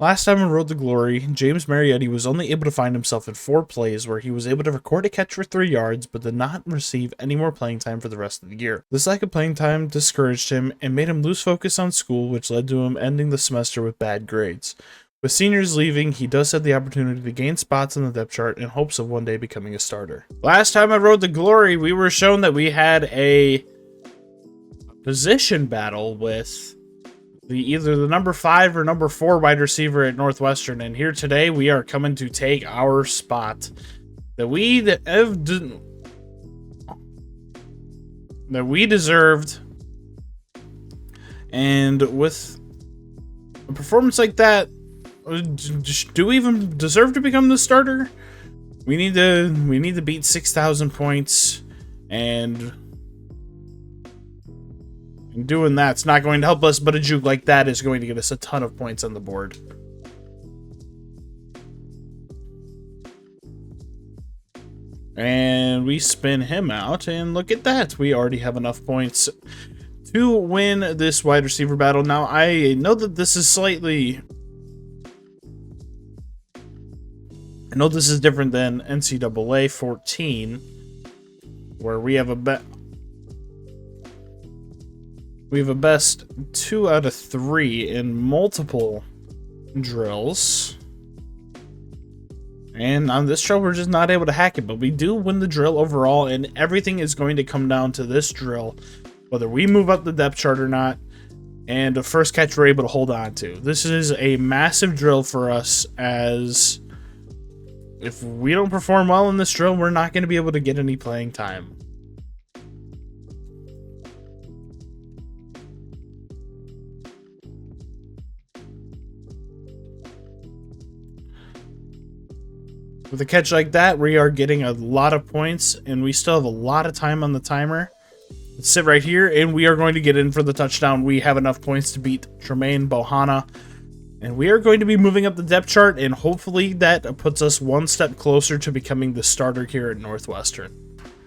Last time on Road to Glory, James Marietti was only able to find himself in 4 plays where he was able to record a catch for 3 yards but did not receive any more playing time for the rest of the year. This lack of playing time discouraged him and made him lose focus on school, which led to him ending the semester with bad grades. With seniors leaving, he does have the opportunity to gain spots on the depth chart in hopes of one day becoming a starter. Last time on Road to Glory, we were shown that we had a position battle with either the number 5 or number 4 wide receiver at Northwestern, and here today we are coming to take our spot that we deserved. And with a performance like that, do we even deserve to become the starter? We need to beat 6,000 points, and doing that's not going to help us, but a juke like that is going to get us a ton of points on the board. And we spin him out, and look at that. We already have enough points to win this wide receiver battle. Now, I know that this is different than NCAA 14, where we have a best 2 out of 3 in multiple drills. And on this drill, we're just not able to hack it, but we do win the drill overall, and everything is going to come down to this drill, whether we move up the depth chart or not, and the first catch we're able to hold on to. This is a massive drill for us, as if we don't perform well in this drill, we're not going to be able to get any playing time. With a catch like that, we are getting a lot of points, and we still have a lot of time on the timer. Let's sit right here, and we are going to get in for the touchdown. We have enough points to beat Tremaine Bohanna, and we are going to be moving up the depth chart, and hopefully that puts us one step closer to becoming the starter here at Northwestern.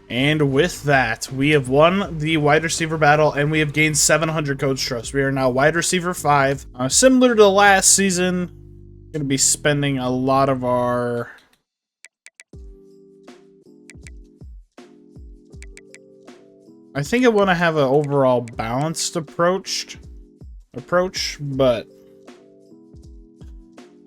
And with that, we have won the wide receiver battle, and we have gained 700 coach trust. We are now wide receiver 5. Similar to last season, going to be spending a lot of our... I think I want to have an overall balanced approach, but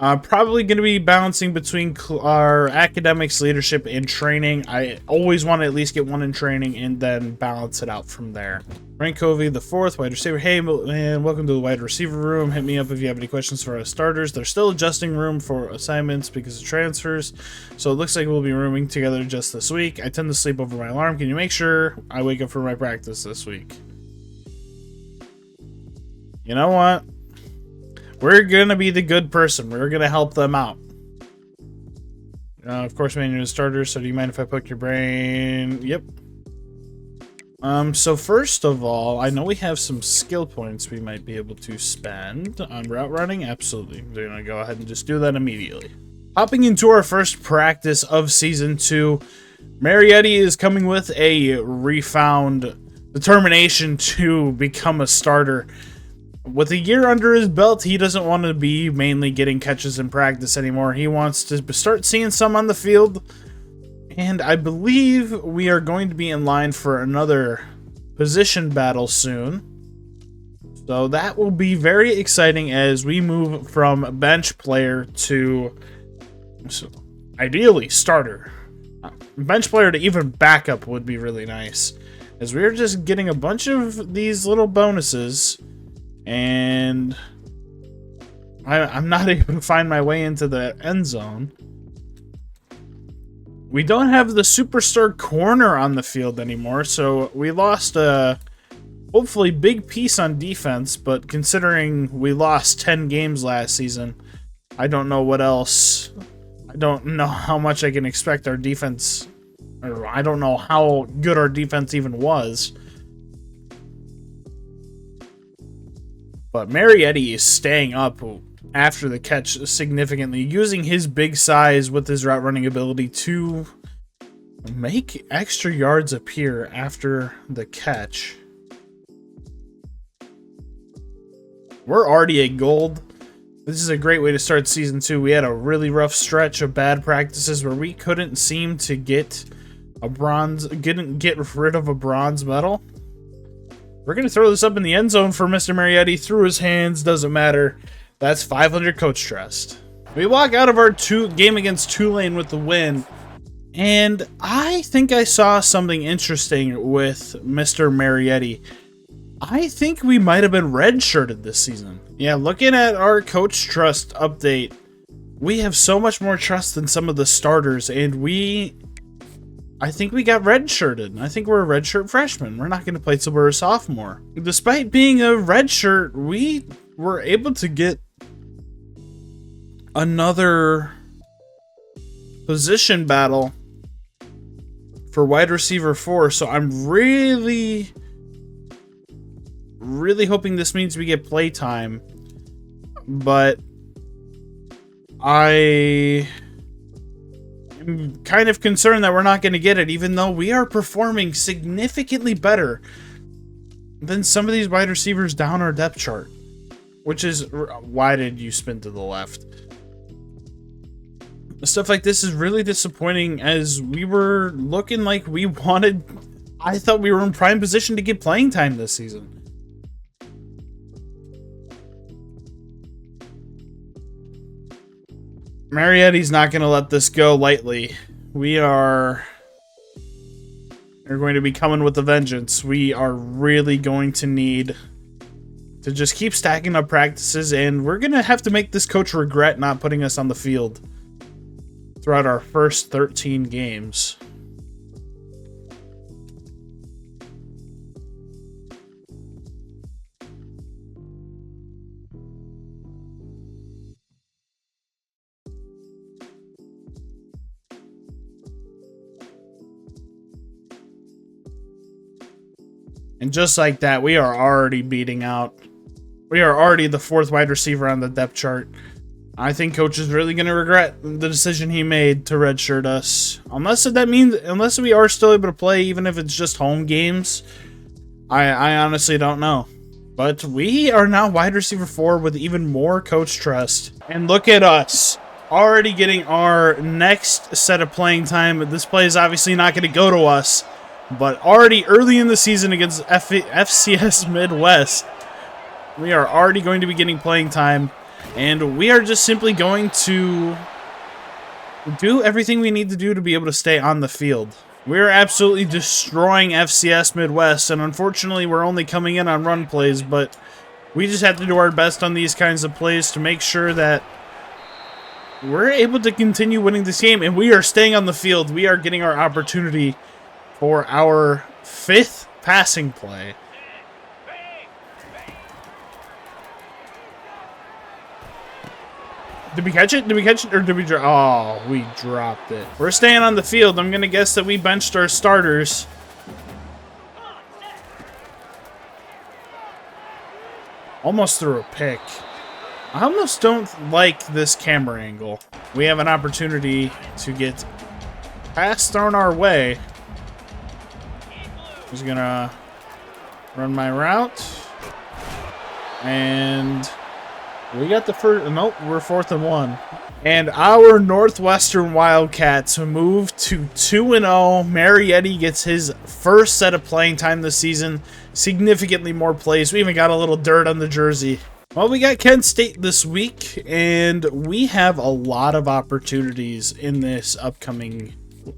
I'm probably going to be balancing between our academics, leadership, and training. I always want to at least get one in training and then balance it out from there. Frank Covey, the 4th wide receiver. Hey, man, welcome to the wide receiver room. Hit me up if you have any questions for our starters. They're still adjusting room for assignments because of transfers, so it looks like we'll be rooming together just this week. I tend to sleep over my alarm. Can you make sure I wake up for my practice this week? You know what? We're going to be the good person. We're going to help them out. Of course, man, you're the starter, so do you mind if I poke your brain? Yep. So first of all, I know we have some skill points we might be able to spend on route running. Absolutely. We're going to go ahead and just do that immediately. Hopping into our first practice of Season 2, Marietti is coming with a refound determination to become a starter. With a year under his belt, he doesn't want to be mainly getting catches in practice anymore. He wants to start seeing some on the field. And I believe we are going to be in line for another position battle soon. So that will be very exciting as we move from bench player to, ideally, starter. Bench player to even backup would be really nice, as we're just getting a bunch of these little bonuses, and I'm not able to find my way into the end zone. We don't have the superstar corner on the field anymore, so we lost a hopefully big piece on defense, but considering we lost 10 games last season, I don't know what else. I don't know how much I can expect our defense, or I don't know how good our defense even was. But Marietti is staying up after the catch significantly, using his big size with his route running ability to make extra yards appear after the catch. We're already a gold This is a great way to start Season 2. We had a really rough stretch of bad practices where we couldn't seem to get rid of a bronze medal. We're going to throw this up in the end zone for Mr. Marietti. Through his hands, doesn't matter. That's 500 coach trust. We walk out of our game against Tulane with the win. And I think I saw something interesting with Mr. Marietti. I think we might have been redshirted this season. Yeah, looking at our coach trust update, we have so much more trust than some of the starters, and I think we got redshirted. I think we're a redshirt freshman. We're not going to play till we're a sophomore. Despite being a redshirt, we were able to get another position battle for wide receiver 4, so I'm really hoping this means we get play time, but I am kind of concerned that we're not going to get it, even though we are performing significantly better than some of these wide receivers down our depth chart, which is, why did you spin to the left? Stuff like this is really disappointing, as we were looking like I thought we were in prime position to get playing time this season. Marietti's not going to let this go lightly. We're going to be coming with a vengeance. We are really going to need to just keep stacking up practices, and we're going to have to make this coach regret not putting us on the field throughout our first 13 games. And just like that, we are already beating out. We are already the 4th wide receiver on the depth chart. I think coach is really going to regret the decision he made to redshirt us. Unless we are still able to play, even if it's just home games. I honestly don't know. But we are now wide receiver 4 with even more coach trust. And look at us, already getting our next set of playing time. This play is obviously not going to go to us. But already early in the season against FCS Midwest, we are already going to be getting playing time. And we are just simply going to do everything we need to do to be able to stay on the field. We're absolutely destroying FCS Midwest, and unfortunately we're only coming in on run plays, but we just have to do our best on these kinds of plays to make sure that we're able to continue winning this game, and we are staying on the field. We are getting our opportunity for our 5th passing play. Did we catch it? Did we catch it? Or did we drop? Oh, we dropped it. We're staying on the field. I'm going to guess that we benched our starters. Almost threw a pick. I almost don't like this camera angle. We have an opportunity to get pass thrown our way. He's going to run my route. And we got the first. Nope, we're 4th and 1. And our Northwestern Wildcats move to 2-0. Marietti gets his first set of playing time this season. Significantly more plays. We even got a little dirt on the jersey. Well, we got Kent State this week, and we have a lot of opportunities in this upcoming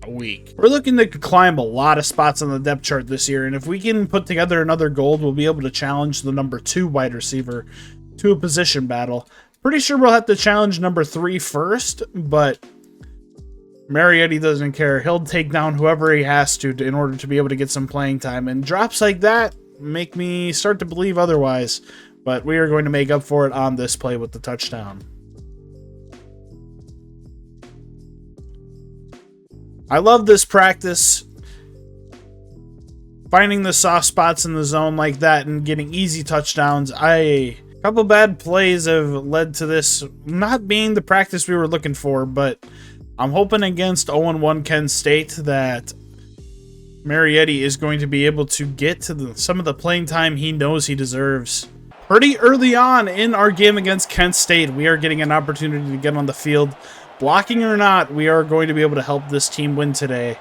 week. We're looking to climb a lot of spots on the depth chart this year, and if we can put together another gold, we'll be able to challenge the number 2 wide receiver to a position battle. Pretty sure we'll have to challenge number 3 first, but Marietti doesn't care. He'll take down whoever he has to in order to be able to get some playing time, and drops like that make me start to believe otherwise, but we are going to make up for it on this play with the touchdown. I love this practice. Finding the soft spots in the zone like that and getting easy touchdowns. A couple bad plays have led to this not being the practice we were looking for, but I'm hoping against 0-1 Kent State that Marietti is going to be able to get to some of the playing time he knows he deserves. Pretty early on in our game against Kent State, we are getting an opportunity to get on the field. Blocking or not, we are going to be able to help this team win today.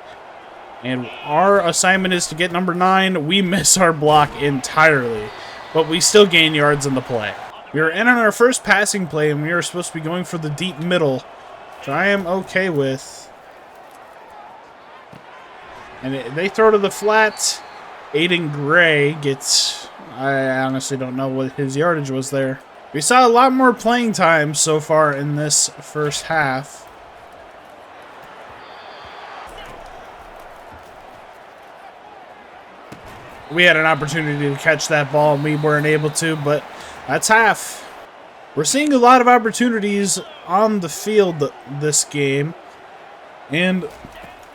And our assignment is to get number 9. We miss our block entirely, but we still gain yards in the play. We are in on our first passing play, and we are supposed to be going for the deep middle, which I am okay with. And they throw to the flat. Aiden Gray gets... I honestly don't know what his yardage was there. We saw a lot more playing time so far in this first half. We had an opportunity to catch that ball and we weren't able to, but that's half. We're seeing a lot of opportunities on the field this game, and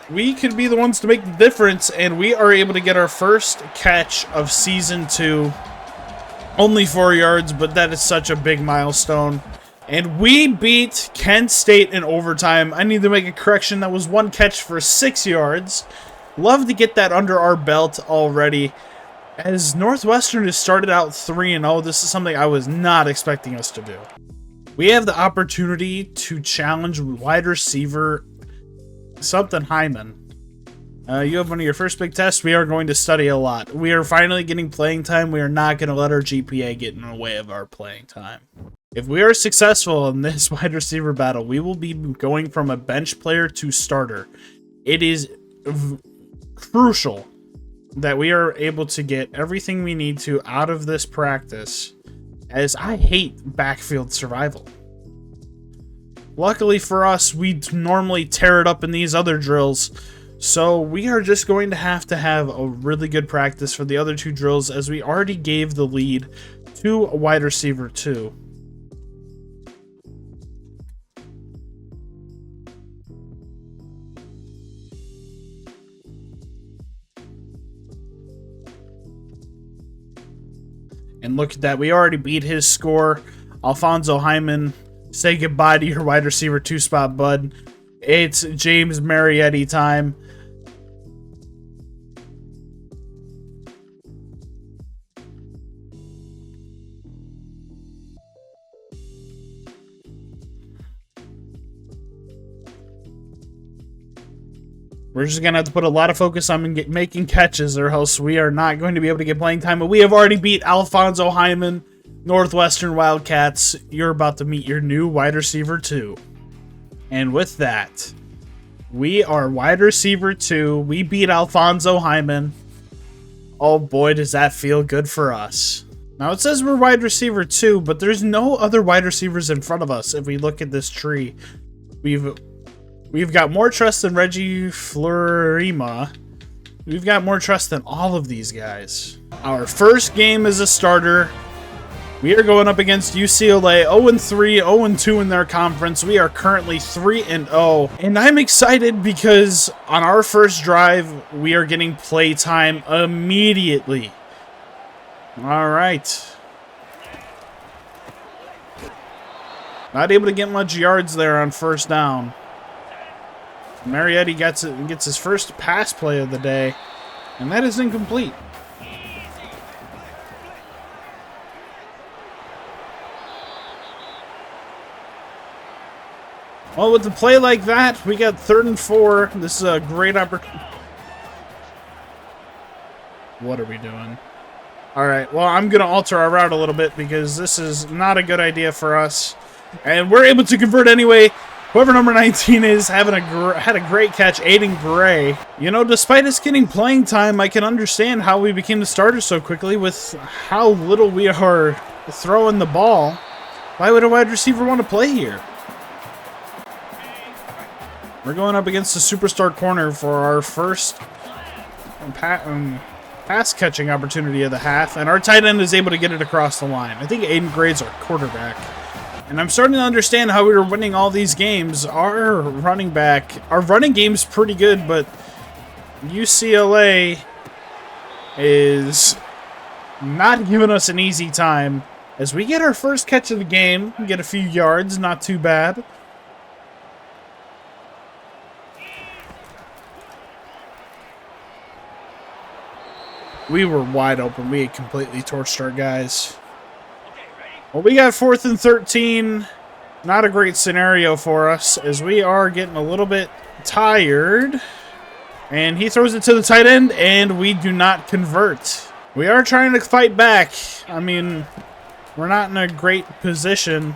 we could be the ones to make the difference, and we are able to get our first catch of Season 2. Only 4 yards, but that is such a big milestone. And we beat Kent State in overtime. I need to make a correction. That was 1 catch for 6 yards. Love to get that under our belt already. As Northwestern has started out 3-0, this is something I was not expecting us to do. We have the opportunity to challenge wide receiver something Hyman. You have one of your first big tests. We are going to study a lot. We are finally getting playing time. We are not going to let our GPA get in the way of our playing time. If we are successful in this wide receiver battle, we will be going from a bench player to starter. It is crucial that we are able to get everything we need to out of this practice, as I hate backfield survival. Luckily for us, we normally tear it up in these other drills, so we are just going to have a really good practice for the other 2 drills, as we already gave the lead to a wide receiver 2. And look at that, we already beat his score. Alfonso Hyman, say goodbye to your wide receiver 2 spot, bud. It's James Marietti time. We're just going to have to put a lot of focus on making catches, or else we are not going to be able to get playing time. But we have already beat Alfonso Hyman, Northwestern Wildcats. You're about to meet your new wide receiver 2. And with that, we are wide receiver 2. We beat Alfonso Hyman. Oh boy, does that feel good for us. Now it says we're wide receiver 2, but there's no other wide receivers in front of us if we look at this tree. We've got more trust than Reggie Florima. We've got more trust than all of these guys. Our first game as a starter. We are going up against UCLA, 0-3, 0-2 in their conference. We are currently 3-0. And I'm excited because on our first drive, we are getting play time immediately. All right. Not able to get much yards there on first down. Marietti gets his first pass play of the day, and that is incomplete. Well, with the play like that, we got 3rd and 4. This is a great opportunity. What are we doing? All right, well, I'm going to alter our route a little bit because this is not a good idea for us. And we're able to convert anyway. Whoever number 19 is had a great catch, Aiden Gray. You know, despite us getting playing time, I can understand how we became the starter so quickly with how little we are throwing the ball. Why would a wide receiver want to play here? We're going up against the superstar corner for our first pass catching opportunity of the half, and our tight end is able to get it across the line. I think Aiden Gray's our quarterback. And I'm starting to understand how we were winning all these games. Our running game's pretty good, but UCLA is not giving us an easy time. As we get our first catch of the game, get a few yards, not too bad. We were wide open. We had completely torched our guys. Well, we got 4th and 13. Not a great scenario for us, as we are getting a little bit tired. And he throws it to the tight end, and we do not convert. We are trying to fight back. I mean, we're not in a great position.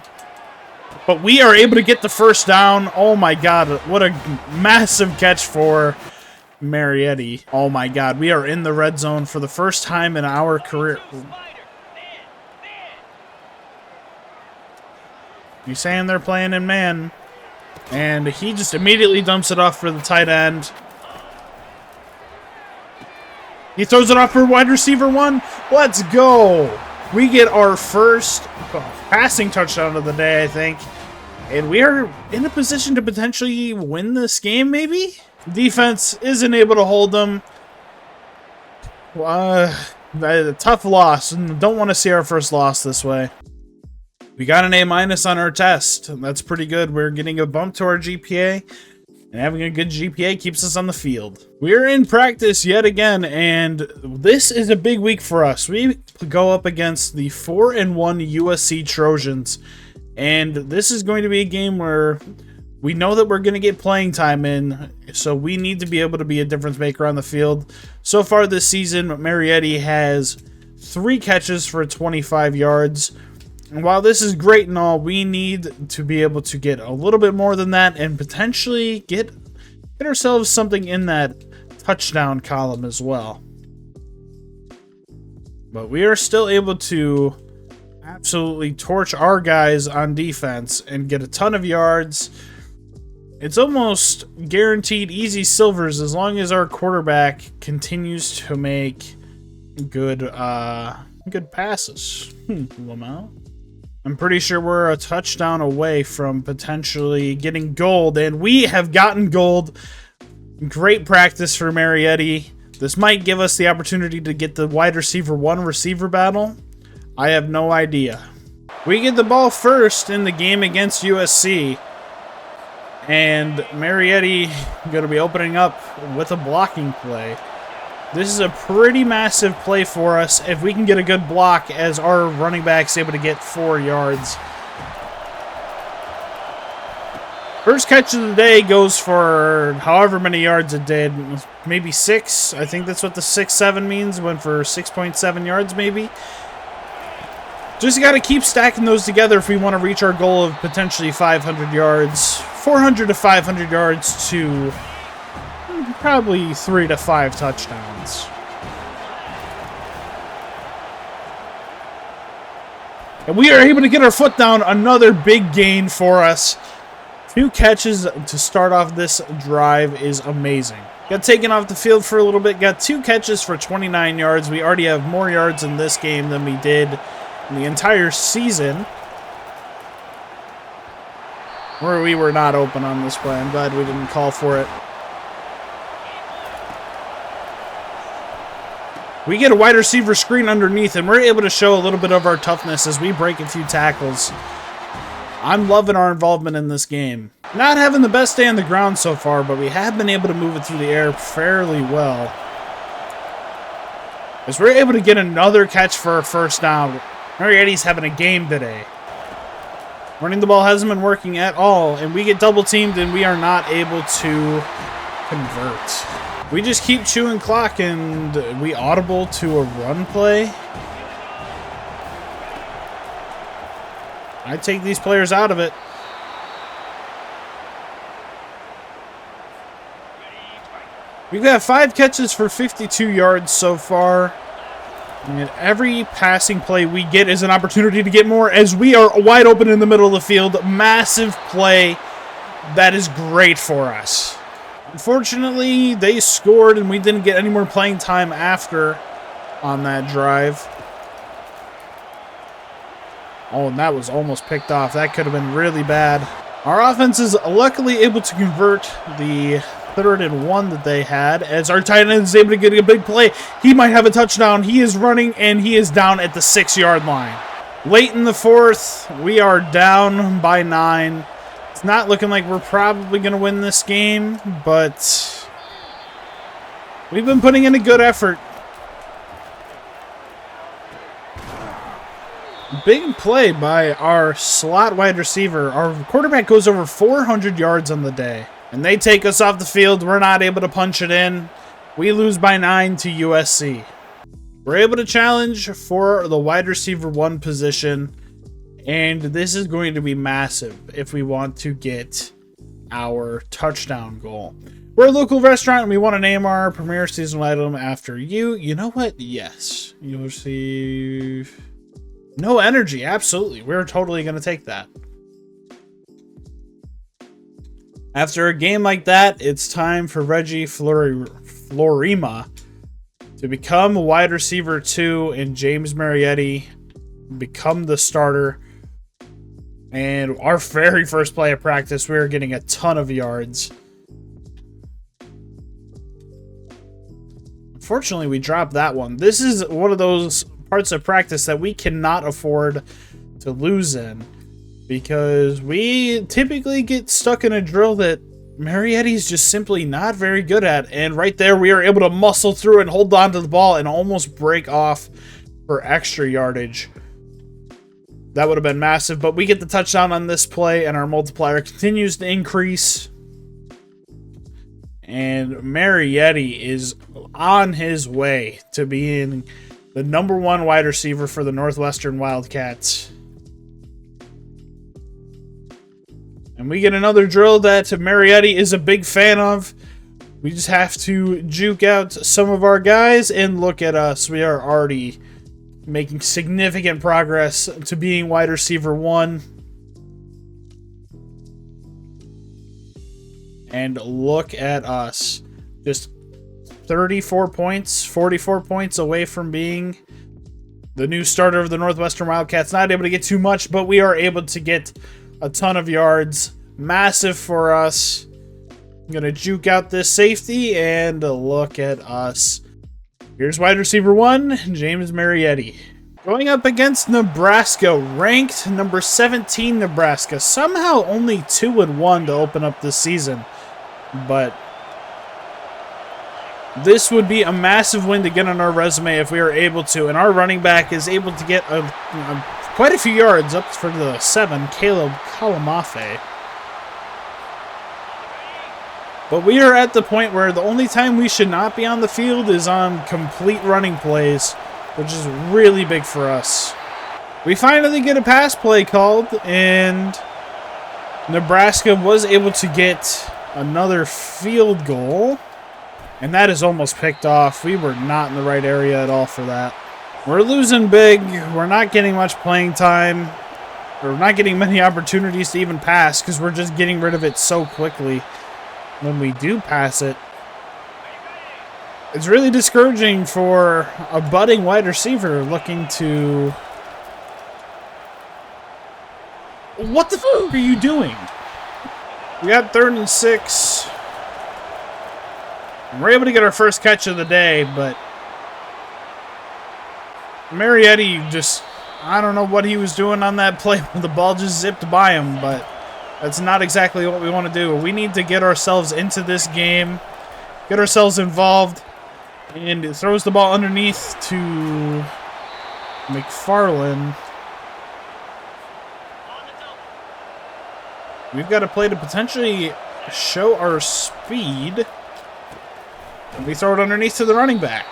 But we are able to get the first down. Oh my god, what a massive catch for Marietti. Oh my god, we are in the red zone for the first time in our career. He's saying they're playing in man. And he just immediately dumps it off for the tight end. He throws it off for wide receiver 1. Let's go. We get our first passing touchdown of the day, I think. And we are in a position to potentially win this game, maybe? Defense isn't able to hold them. A tough loss. Don't want to see our first loss this way. We got an A- on our test. That's pretty good. We're getting a bump to our GPA. And having a good GPA keeps us on the field. We're in practice yet again, and this is a big week for us. We go up against the 4-1 USC Trojans, and this is going to be a game where we know that we're going to get playing time in, so we need to be able to be a difference maker on the field. So far this season, Marietti has 3 catches for 25 yards. And while this is great and all, we need to be able to get a little bit more than that and potentially get ourselves something in that touchdown column as well. But we are still able to absolutely torch our guys on defense and get a ton of yards. It's almost guaranteed easy silvers as long as our quarterback continues to make good passes. Lamau. I'm pretty sure we're a touchdown away from potentially getting gold, and we have gotten gold. Great practice for Marietti. This might give us the opportunity to get the wide receiver 1 receiver battle. I have no idea. We get the ball first in the game against USC, and Marietti going to be opening up with a blocking play. This is a pretty massive play for us if we can get a good block as our running back's able to get 4 yards. First catch of the day goes for however many yards it did. Maybe 6. I think that's what the 6-7 means. Went for 6.7 yards maybe. Just got to keep stacking those together if we want to reach our goal of potentially 500 yards. 400 to 500 yards to probably 3 to 5 touchdowns. And we are able to get our foot down. Another big gain for us. 2 catches to start off this drive is amazing. Got taken off the field for a little bit. Got 2 catches for 29 yards. We already have more yards in this game than we did in the entire season, where we were not open on this play. I'm glad we didn't call for it. We get a wide receiver screen underneath, and we're able to show a little bit of our toughness as we break a few tackles. I'm loving our involvement in this game. Not having the best day on the ground so far, but we have been able to move it through the air fairly well. As we're able to get another catch for a first down. Marietti's having a game today. Running the ball hasn't been working at all, and we get double teamed and we are not able to convert. We just keep chewing clock, and we audible to a run play. I take these players out of it. We've got 5 catches for 52 yards so far. And every passing play we get is an opportunity to get more as we are wide open in the middle of the field. Massive play. That is great for us. Unfortunately, they scored and we didn't get any more playing time after on that drive. Oh, and that was almost picked off. That could have been really bad. Our offense is luckily able to convert the 3rd and 1 that they had, as our tight end is able to get a big play. He might have a touchdown. He is running, and he is down at the 6-yard line. Late in the 4th, we are down by 9. It's not looking like we're probably going to win this game, but we've been putting in a good effort. Big play by our slot wide receiver. Our quarterback goes over 400 yards on the day. And they take us off the field. We're not able to punch it in. We lose by 9 to USC. We're able to challenge for the wide receiver 1 position. And this is going to be massive if we want to get our touchdown goal. We're a local restaurant and we want to name our premier seasonal item after you. You know what? Yes. You'll receive no energy. Absolutely. We're totally going to take that. After a game like that, it's time for Reggie Florima to become wide receiver 2 and James Marietti become the starter. And our very first play of practice, we were getting a ton of yards. Unfortunately, we dropped that one. This is one of those parts of practice that we cannot afford to lose in, because we typically get stuck in a drill that Marietti's just simply not very good at. And right there, we are able to muscle through and hold on to the ball and almost break off for extra yardage. That would have been massive, but we get the touchdown on this play, and our multiplier continues to increase. And Marietti is on his way to being the #1 wide receiver for the Northwestern Wildcats. And we get another drill that Marietti is a big fan of. We just have to juke out some of our guys, and look at us. We are already making significant progress to being wide receiver 1. And look at us. Just 34 points, 44 points away from being the new starter of the Northwestern Wildcats. Not able to get too much, but we are able to get a ton of yards. Massive for us. I'm going to juke out this safety, and look at us. Here's wide receiver 1, James Marietti. Going up against Nebraska, ranked number 17 Nebraska. Somehow only 2-1 to open up this season. But this would be a massive win to get on our resume if we are able to. And our running back is able to get quite a few yards, up for the 7, Caleb Kalamafe. But we are at the point where the only time we should not be on the field is on complete running plays, which is really big for us. We finally get a pass play called, and Nebraska was able to get another field goal, and that is almost picked off. We were not in the right area at all for that. We're losing big. We're not getting much playing time. We're not getting many opportunities to even pass because we're just getting rid of it so quickly. When we do pass it, it's really discouraging for a budding wide receiver looking to... What the f*** are you doing? We got 3rd and 6. And we're able to get our first catch of the day, but Marietti just... I don't know what he was doing on that play when the ball just zipped by him, but that's not exactly what we want to do. We need to get ourselves into this game, get ourselves involved, and it throws the ball underneath to McFarland. We've got a play to potentially show our speed, and we throw it underneath to the running back.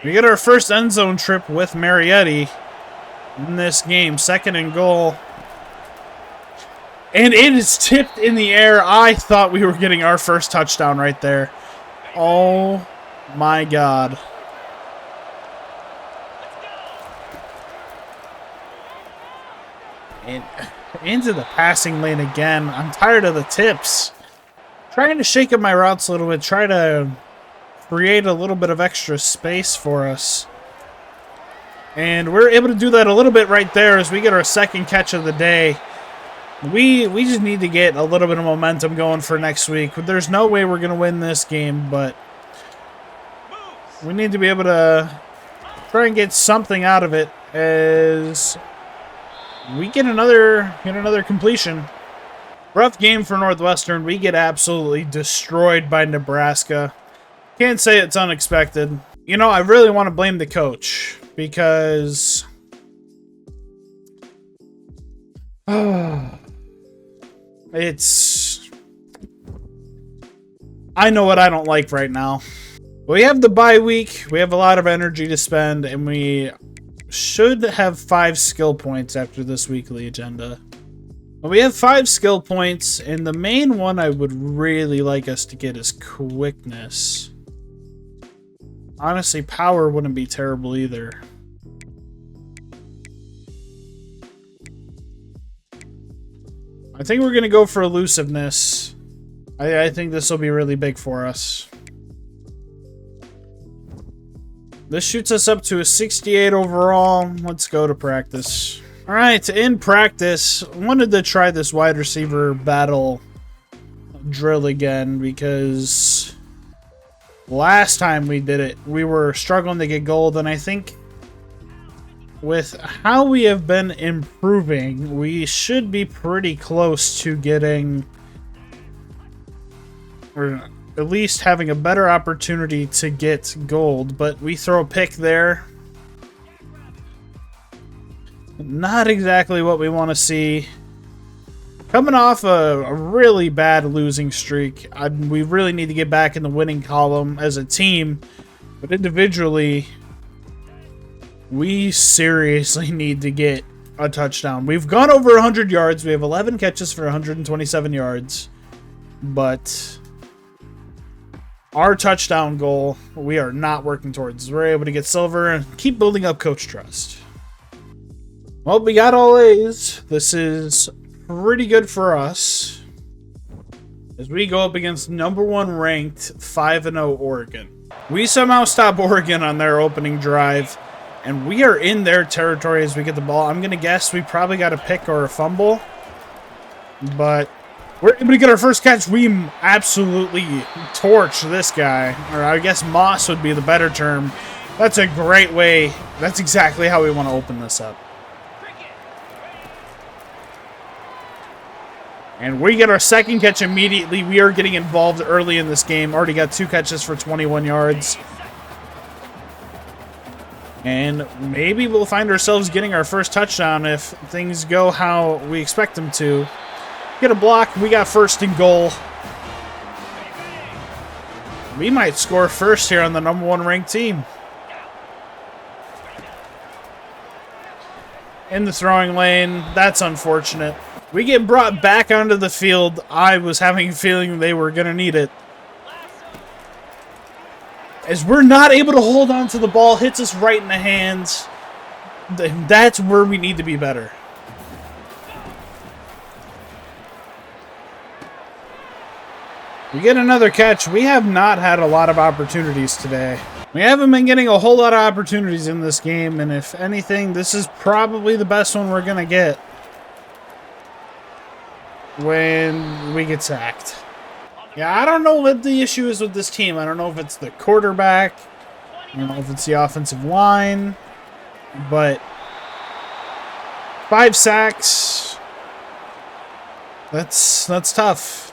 We get our first end zone trip with Marietti in this game, 2nd and goal. And it is tipped in the air. I thought we were getting our first touchdown right there. Oh my God. And into the passing lane again. I'm tired of the tips. Trying to shake up my routes a little bit. Try to create a little bit of extra space for us. And we're able to do that a little bit right there as we get our 2nd catch of the day. We just need to get a little bit of momentum going for next week. There's no way we're going to win this game, but we need to be able to try and get something out of it as we get another completion. Rough game for Northwestern. We get absolutely destroyed by Nebraska. Can't say it's unexpected. You know, I really want to blame the coach because It's... I know what I don't like right now. We have the bye week, we have a lot of energy to spend, and we should have 5 skill points after this weekly agenda. We have 5 skill points, and the main one I would really like us to get is quickness. Honestly, power wouldn't be terrible either. I think we're going to go for elusiveness. I think this will be really big for us. This shoots us up to a 68 overall. Let's go to practice. Alright, in practice, I wanted to try this wide receiver battle drill again because last time we did it, we were struggling to get gold, and I think with how we have been improving, we should be pretty close to getting, or at least having a better opportunity to get gold, but we throw a pick there. Not exactly what we want to see. Coming off a really bad losing streak, we really need to get back in the winning column as a team, but individually, we seriously need to get a touchdown. We've gone over 100 yards. We have 11 catches for 127 yards, but our touchdown goal, we are not working towards. We're able to get silver and keep building up coach trust. Well, we got all A's. This is pretty good for us as we go up against #1 ranked 5-0 Oregon. We somehow stop Oregon on their opening drive, and we are in their territory as we get the ball. I'm going to guess we probably got a pick or a fumble, but we're able to get our first catch. We absolutely torch this guy, or I guess Moss would be the better term. That's a great way. That's exactly how we want to open this up. And we get our second catch immediately. We are getting involved early in this game. Already got 2 catches for 21 yards. And maybe we'll find ourselves getting our first touchdown if things go how we expect them to. Get a block. We got first and goal. We might score first here on the #1 ranked team. In the throwing lane. That's unfortunate. We get brought back onto the field. I was having a feeling they were going to need it. As we're not able to hold on to the ball, hits us right in the hands. That's where we need to be better. We get another catch. We have not had a lot of opportunities today. We haven't been getting a whole lot of opportunities in this game, and if anything, this is probably the best one we're going to get when we get sacked. Yeah, I don't know what the issue is with this team. I don't know if it's the quarterback. I don't know if it's the offensive line. But 5 sacks. That's tough.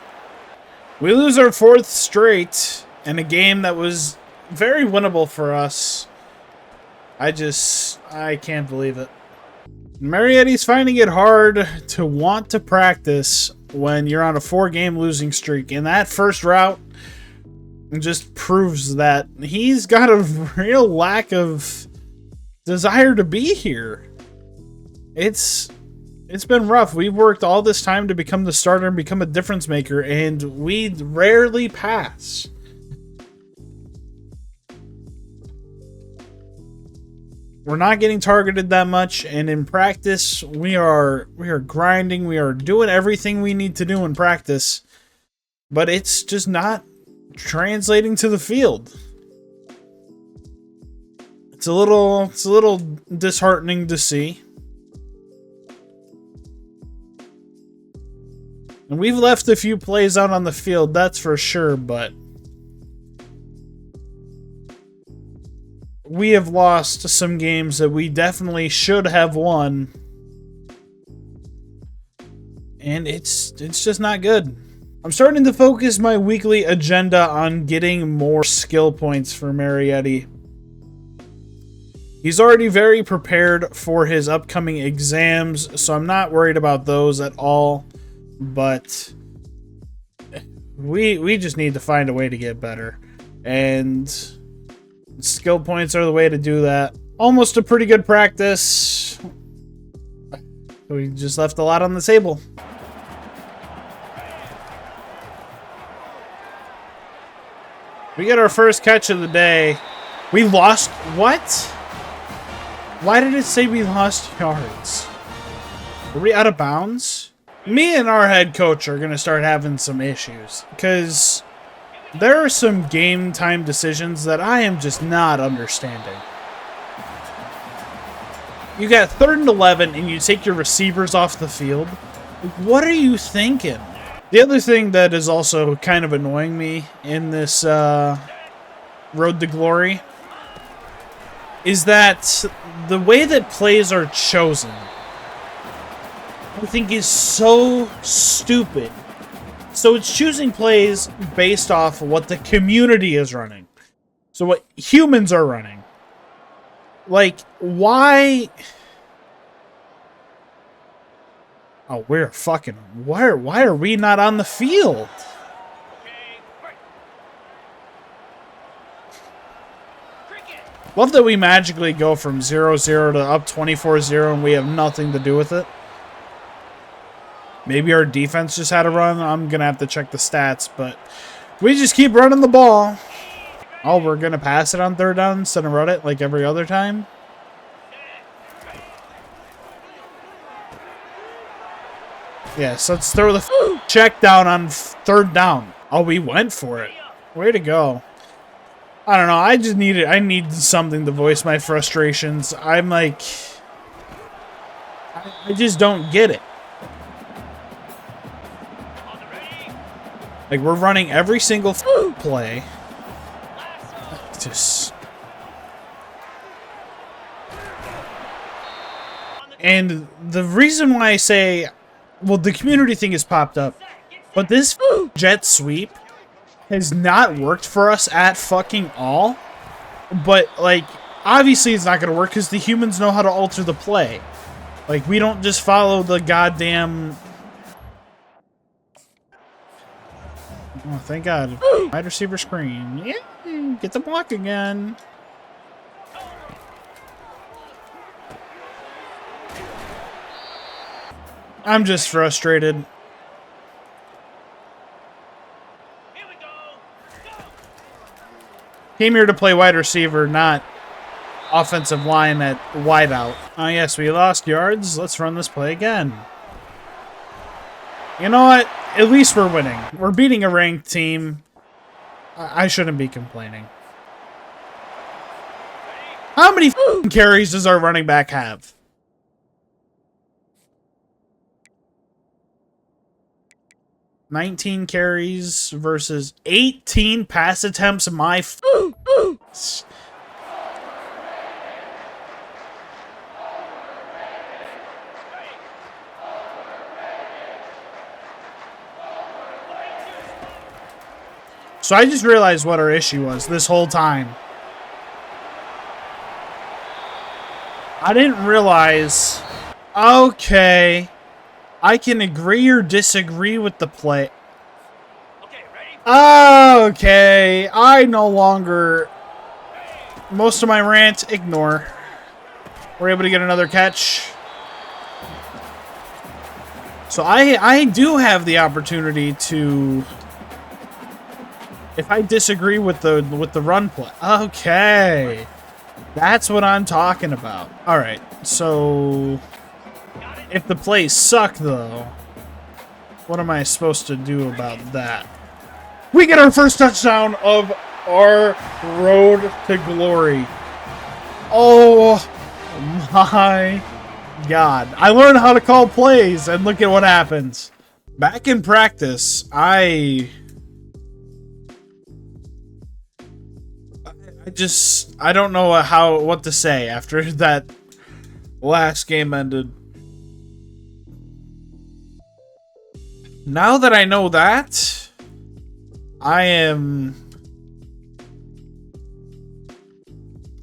We lose our 4th straight in a game that was very winnable for us. I can't believe it. Marietti's finding it hard to want to practice when you're on a 4-game losing streak. And that first route just proves that he's got a real lack of desire to be here. It's been rough. We've worked all this time to become the starter and become a difference maker, and we rarely pass. We're not getting targeted that much, and in practice, we are grinding. We are doing everything we need to do in practice, but it's just not translating to the field. It's a little disheartening to see. And we've left a few plays out on the field, that's for sure, but we have lost some games that we definitely should have won. And it's just not good. I'm starting to focus my weekly agenda on getting more skill points for Marietti. He's already very prepared for his upcoming exams, so I'm not worried about those at all. But we just need to find a way to get better. And skill points are the way to do that. Almost a pretty good practice. We just left a lot on the table. We get our first catch of the day. We lost... What? Why did it say we lost yards? Are we out of bounds? Me and our head coach are going to start having some issues. Because there are some game time decisions that I am just not understanding. You got 3rd and 11 and you take your receivers off the field. What are you thinking? The other thing that is also kind of annoying me in this Road to Glory is that the way that plays are chosen, I think, is so stupid. So it's choosing plays based off what the community is running. So what humans are running. Like, why... Oh, we're fucking... Why are we not on the field? Love that we magically go from 0-0 to up 24-0 and we have nothing to do with it. Maybe our defense just had a run. I'm going to have to check the stats, but we just keep running the ball. Oh, we're going to pass it on 3rd down instead of run it like every other time? Yes, let's throw the check down on 3rd down. Oh, we went for it. Way to go. I don't know. I need something to voice my frustrations. I'm like, I just don't get it. Like, we're running every single play. Just. And the reason why I say, well, the community thing has popped up, but this jet sweep has not worked for us at fucking all. But, like, obviously it's not going to work because the humans know how to alter the play. Like, we don't just follow the goddamn... Oh, thank God. Wide receiver screen. Yeah, get the block again. I'm just frustrated. Came here to play wide receiver, not offensive line at wideout. Oh yes, we lost yards. Let's run this play again. You know what? At least we're winning. We're beating a ranked team. I shouldn't be complaining. How many carries does our running back have? $19 carries versus 18 pass attempts. So I just realized what our issue was this whole time. I didn't realize... Okay. I can agree or disagree with the play. Okay. I no longer... Most of my rant, ignore. We're able to get another catch. So I do have the opportunity to... If I disagree with the run play. Okay. That's what I'm talking about. Alright, so... If the plays suck, though, what am I supposed to do about that? We get our first touchdown of our road to glory. Oh my God. I learned how to call plays, and look at what happens. Back in practice, I don't know what to say after that last game ended. Now that I know that, I am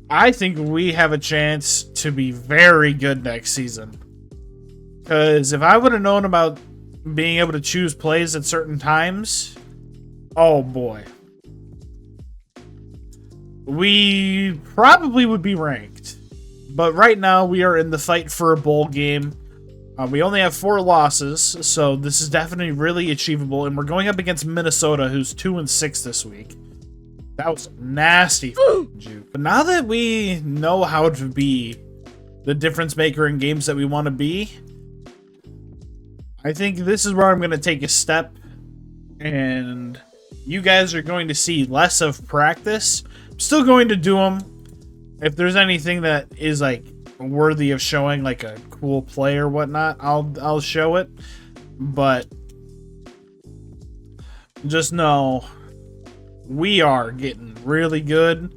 I think we have a chance to be very good next season. Because if I would have known about being able to choose plays at certain times, oh boy. We probably would be ranked. But right now, we are in the fight for a bowl game. We only have 4 losses, so this is definitely really achievable. And we're going up against Minnesota, who's 2-6 this week. That was nasty. But now that we know how to be the difference maker in games that we want to be, I think this is where I'm going to take a step. And you guys are going to see less of practice. I'm still going to do them. If there's anything that is like worthy of showing, like a cool play or whatnot, I'll show it. But just know we are getting really good,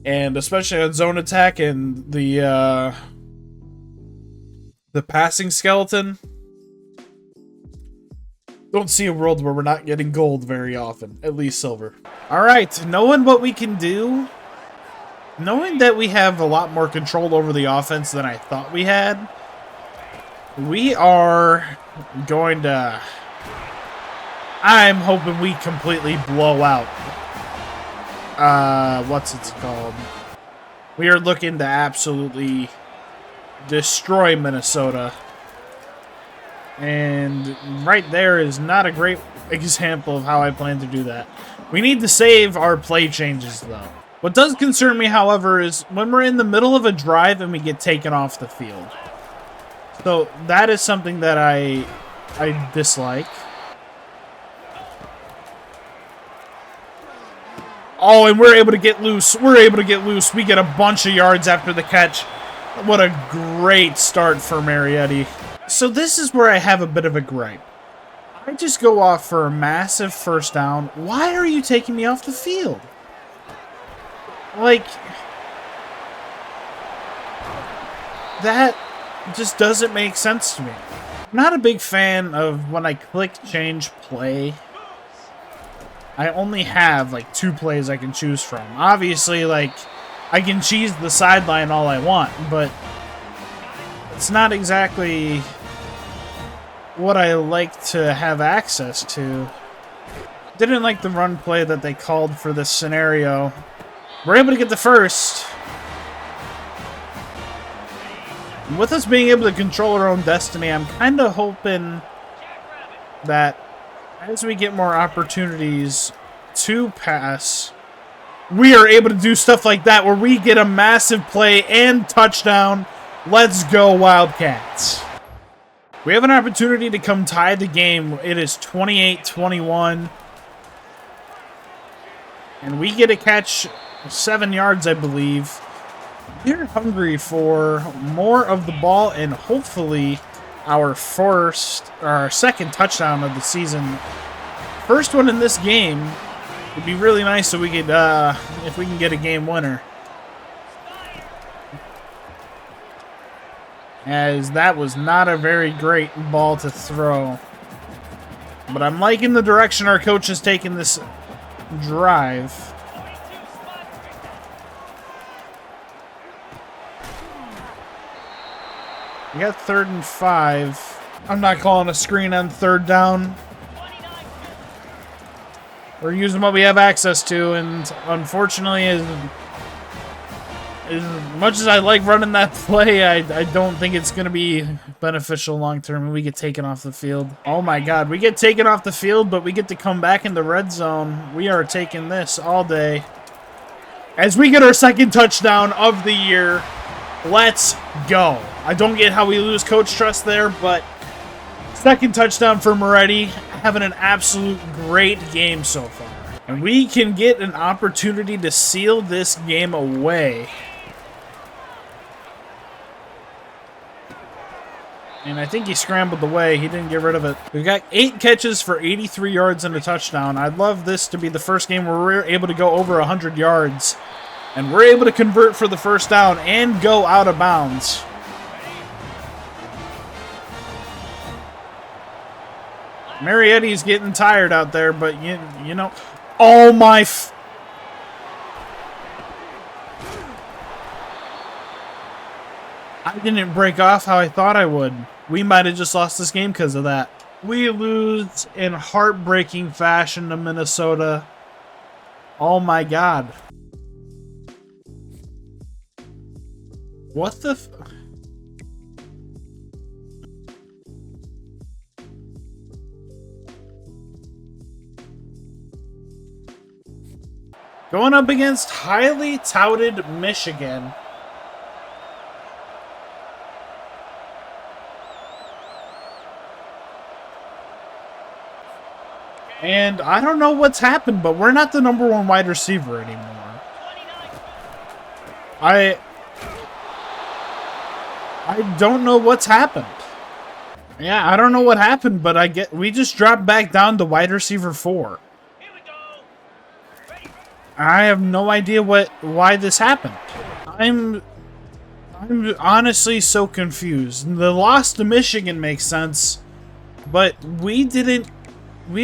and especially on zone attack and the passing skeleton. Don't see a world where we're not getting gold very often, at least silver. All right, knowing what we can do. Knowing that we have a lot more control over the offense than I thought we had, we are going to... I'm hoping we completely blow out. What's it called? We are looking to absolutely destroy Minnesota. And right there is not a great example of how I plan to do that. We need to save our play changes, though. What does concern me, however, is when we're in the middle of a drive and we get taken off the field. So that is something that I dislike. Oh, and we're able to get loose. We're able to get loose. We get a bunch of yards after the catch. What a great start for Marietti. So this is where I have a bit of a gripe. I just go off for a massive first down. Why are you taking me off the field? Like, that just doesn't make sense to me. I'm not a big fan of when I click change play. I only have like 2 plays I can choose from. Obviously, like, I can cheese the sideline all I want, but it's not exactly what I like to have access to. Didn't like the run play that they called for this scenario. We're able to get the first. With us being able to control our own destiny, I'm kind of hoping that as we get more opportunities to pass, we are able to do stuff like that where we get a massive play and touchdown. Let's go, Wildcats. We have an opportunity to come tie the game. It is 28-21. And we get a catch 7 yards, I believe. We're hungry for more of the ball and hopefully our second touchdown of the season. First one in this game. It'd be really nice so we could, if we can get a game winner. As that was not a very great ball to throw. But I'm liking the direction our coach has taken this drive. We got 3rd and 5. I'm not calling a screen on 3rd down. We're using what we have access to, and unfortunately, as much as I like running that play, I don't think it's going to be beneficial long term when we get taken off the field. Oh my god, we get taken off the field, but we get to come back in the red zone. We are taking this all day. As we get our second touchdown of the year, let's go. I don't get how we lose coach trust there, but second touchdown for Marietti, having an absolute great game so far. And we can get an opportunity to seal this game away. And I think he scrambled away. He didn't get rid of it. We've got 8 catches for 83 yards and a touchdown. I'd love this to be the first game where we're able to go over 100 yards. And we're able to convert for the first down and go out of bounds. Marietti's getting tired out there, but you know. Oh my. I didn't break off how I thought I would. We might have just lost this game because of that. We lose in heartbreaking fashion to Minnesota. Oh my god. What the f... Going up against highly touted Michigan. And I don't know what's happened, but we're not the #1 wide receiver anymore. I don't know what's happened. Yeah, I don't know what happened, but we just dropped back down to wide receiver 4. I have no idea why this happened. I'm honestly so confused. The loss to Michigan makes sense, but we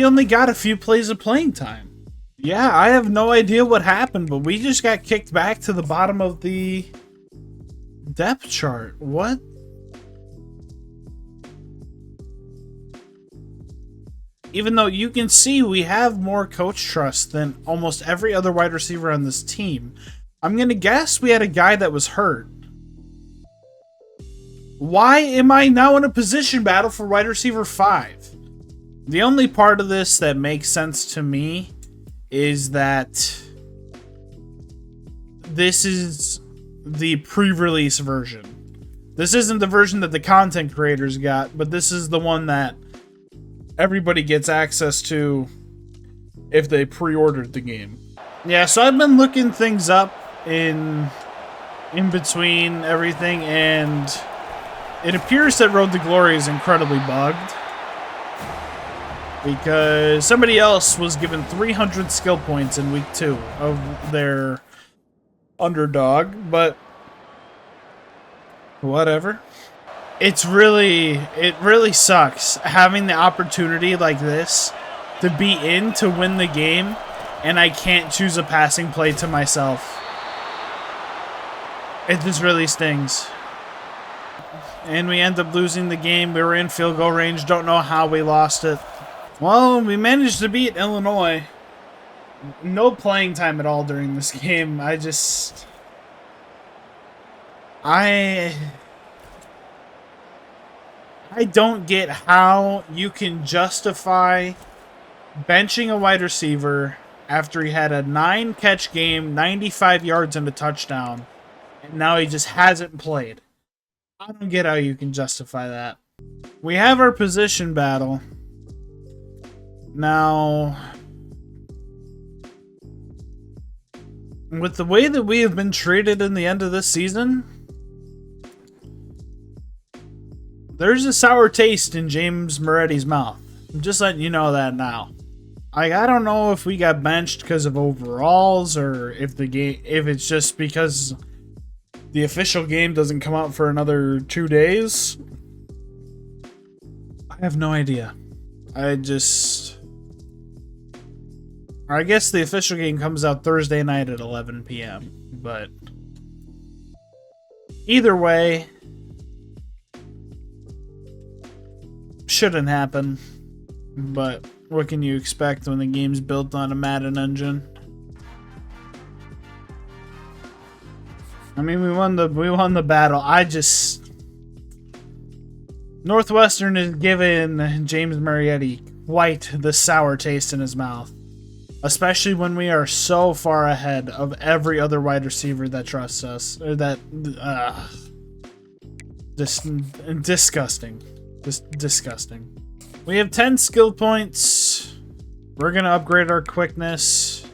only got a few plays of playing time. Yeah, I have no idea what happened, but we just got kicked back to the bottom of the depth chart. What? Even though you can see we have more coach trust than almost every other wide receiver on this team, I'm going to guess we had a guy that was hurt. Why am I now in a position battle for wide receiver 5? The only part of this that makes sense to me is that this is the pre-release version. This isn't the version that the content creators got, but this is the one that everybody gets access to if they pre-ordered the game. Yeah, so I've been looking things up in between everything, and it appears that Road to Glory is incredibly bugged because somebody else was given 300 skill points in week 2 of their underdog, but whatever. It really sucks having the opportunity like this to be in to win the game, and I can't choose a passing play to myself. It just really stings. And we end up losing the game. We were in field goal range. Don't know how we lost it. Well, we managed to beat Illinois. No playing time at all during this game. I don't get how you can justify benching a wide receiver after he had a 9-catch game, 95 yards and a touchdown, and now he just hasn't played. I don't get how you can justify that. We have our position battle. Now, with the way that we have been treated in the end of this season, there's a sour taste in James Marietti's mouth. I'm just letting you know that now. I don't know if we got benched because of overalls or if it's just because the official game doesn't come out for another 2 days. I have no idea. I guess the official game comes out Thursday night at 11 p.m. But either way, shouldn't happen, but what can you expect when the game's built on a Madden engine? I mean, we won the battle. Northwestern is giving James Marietti quite the sour taste in his mouth, especially when we are so far ahead of every other wide receiver that trusts us. Or that, just disgusting. Just disgusting. We have 10 skill points. We're going to upgrade our quickness.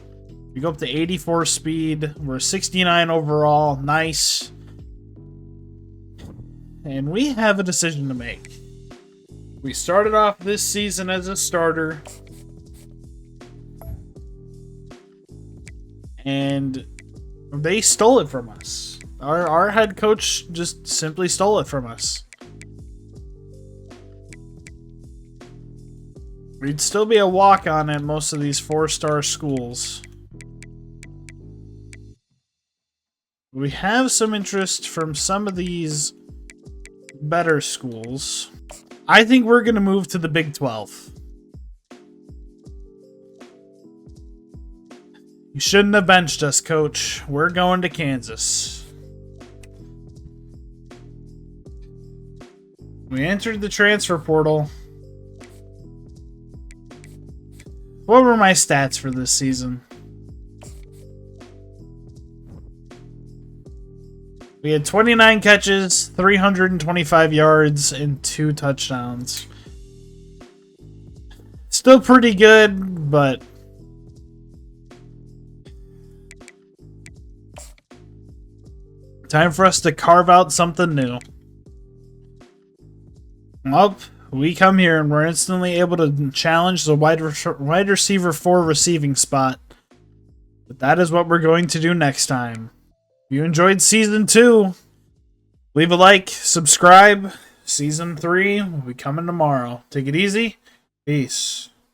We go up to 84 speed. We're 69 overall. Nice. And we have a decision to make. We started off this season as a starter. And they stole it from us. Our head coach just simply stole it from us. We'd still be a walk-on at most of these 4-star schools. We have some interest from some of these better schools. I think we're going to move to the Big 12. You shouldn't have benched us, coach. We're going to Kansas. We entered the transfer portal. What were my stats for this season? We had 29 catches, 325 yards, and 2 touchdowns. Still pretty good, but time for us to carve out something new. Well, we come here and we're instantly able to challenge the wide receiver 4 receiving spot. But that is what we're going to do next time. If you enjoyed Season 2, leave a like, subscribe. Season 3 will be coming tomorrow. Take it easy. Peace.